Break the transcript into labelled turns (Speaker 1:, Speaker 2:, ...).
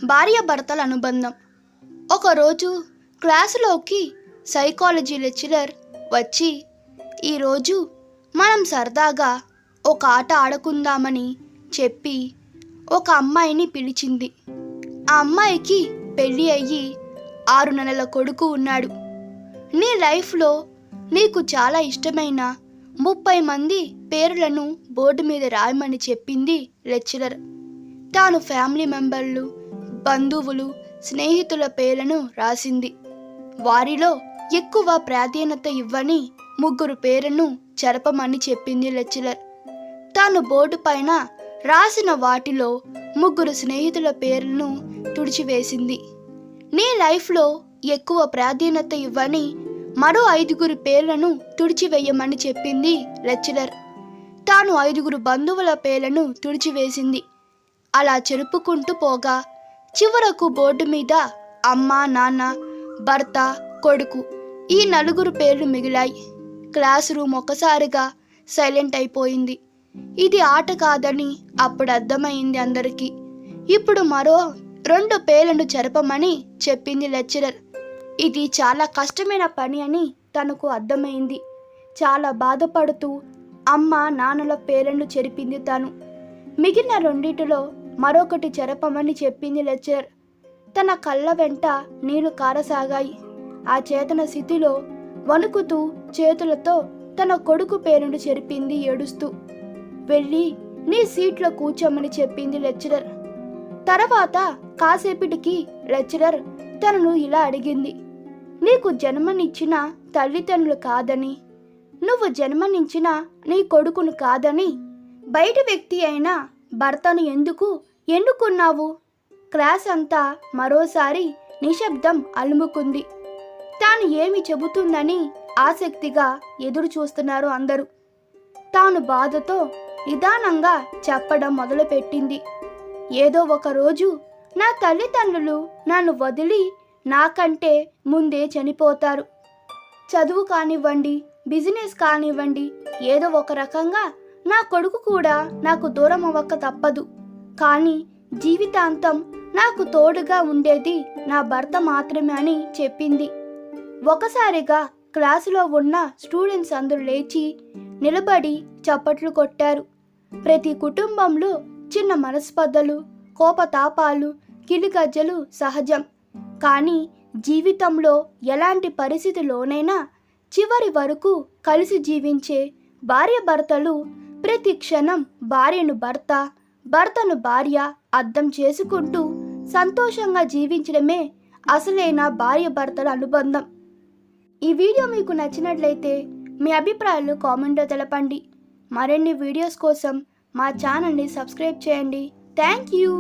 Speaker 1: భార్యాభర్తల అనుబంధం. ఒకరోజు క్లాసులోకి సైకాలజీ లెక్చరర్ వచ్చి, ఈరోజు మనం సరదాగా ఒక ఆట ఆడుకుందామని చెప్పి ఒక అమ్మాయిని పిలిచింది. ఆ అమ్మాయికి పెళ్ళి అయ్యి 6 నెలల కొడుకు ఉన్నాడు. నీ లైఫ్లో నీకు చాలా ఇష్టమైన 30 మంది పేర్లను బోర్డు మీద రాయమని చెప్పింది లెక్చరర్. తాను ఫ్యామిలీ మెంబర్లు, బంధువులు, స్నేహితుల పేర్లను రాసింది. వారిలో ఎక్కువ ప్రాధాన్యత ఇవ్వని 3 పేర్లను చెరపమని చెప్పింది లెక్చరర్. తాను బోర్డు పైన రాసిన వాటిలో 3 స్నేహితుల పేర్లను తుడిచివేసింది. నీ లైఫ్లో ఎక్కువ ప్రాధాన్యత ఇవ్వని మరో 5 పేర్లను తుడిచివేయమని చెప్పింది లెక్చరర్. తాను 5 బంధువుల పేర్లను తుడిచివేసింది. అలా చెరుపుకుంటూ పోగా చివరకు బోర్డు మీద అమ్మ, నాన్న, భర్త, కొడుకు ఈ 4 పేర్లు మిగిలాయి. క్లాస్ రూమ్ ఒక్కసారిగా సైలెంట్ అయిపోయింది. ఇది ఆట కాదని అప్పుడు అర్థమైంది అందరికీ. ఇప్పుడు మరో 2 పేర్లను చెరపమని చెప్పింది లెక్చరర్. ఇది చాలా కష్టమైన పని అని తనకు అర్థమైంది. చాలా బాధపడుతూ అమ్మ, నాన్నల పేర్లను చెరిపింది తను. మిగిలిన 2 మరొకటి చెరపమని చెప్పింది లెక్చరర్. తన కళ్ళ వెంట నీళ్లు కారసాగాయి. ఆ చేతన స్థితిలో వణుకుతూ చేతులతో తన కొడుకు పేరును చెరిపింది ఏడుస్తూ. వెళ్ళి నీ సీట్లో కూర్చోమని చెప్పింది లెక్చరర్. తర్వాత కాసేపటికి లెక్చరర్ తనను ఇలా అడిగింది, నీకు జన్మనిచ్చిన తల్లిదండ్రులు కాదని, నువ్వు జన్మనిచ్చిన నీ కొడుకును కాదని, బయట వ్యక్తి అయిన భర్తను ఎందుకు ఎన్నుకున్నావు? క్లాస్ అంతా మరోసారి నిశ్శబ్దం అలుముకుంది. తాను ఏమి చెబుతుందని ఆసక్తిగా ఎదురు చూస్తున్నారు అందరూ. తాను బాధతో నిదానంగా చెప్పడం మొదలుపెట్టింది. ఏదో ఒక రోజు నా తల్లిదండ్రులు నన్ను వదిలి నాకంటే ముందే చనిపోతారు. చదువు కానివ్వండి, బిజినెస్ కానివ్వండి, ఏదో ఒక రకంగా నా కొడుకు కూడా నాకు దూరం అవ్వక తప్పదు. కానీ జీవితాంతం నాకు తోడుగా ఉండేది నా భర్త మాత్రమే అని చెప్పింది. ఒకసారిగా క్లాసులో ఉన్న స్టూడెంట్స్ అందరూ లేచి నిలబడి చప్పట్లు కొట్టారు. ప్రతి కుటుంబంలో చిన్న మనస్పర్ధలు, కోపతాపాలు, కిలిగజ్జలు సహజం. కానీ జీవితంలో ఎలాంటి పరిస్థితిలోనైనా చివరి వరకు కలిసి జీవించే భార్యాభర్తలు ప్రతి క్షణం భార్యను భర్త, భర్తను భార్య అర్థం చేసుకుంటూ సంతోషంగా జీవించడమే అసలైన భార్యాభర్తల అనుబంధం. ఈ వీడియో మీకు నచ్చినట్లయితే మీ అభిప్రాయాలు కామెంట్లో తెలపండి. మరిన్ని వీడియోస్ కోసం మా ఛానల్ని సబ్స్క్రైబ్ చేయండి. Thank you.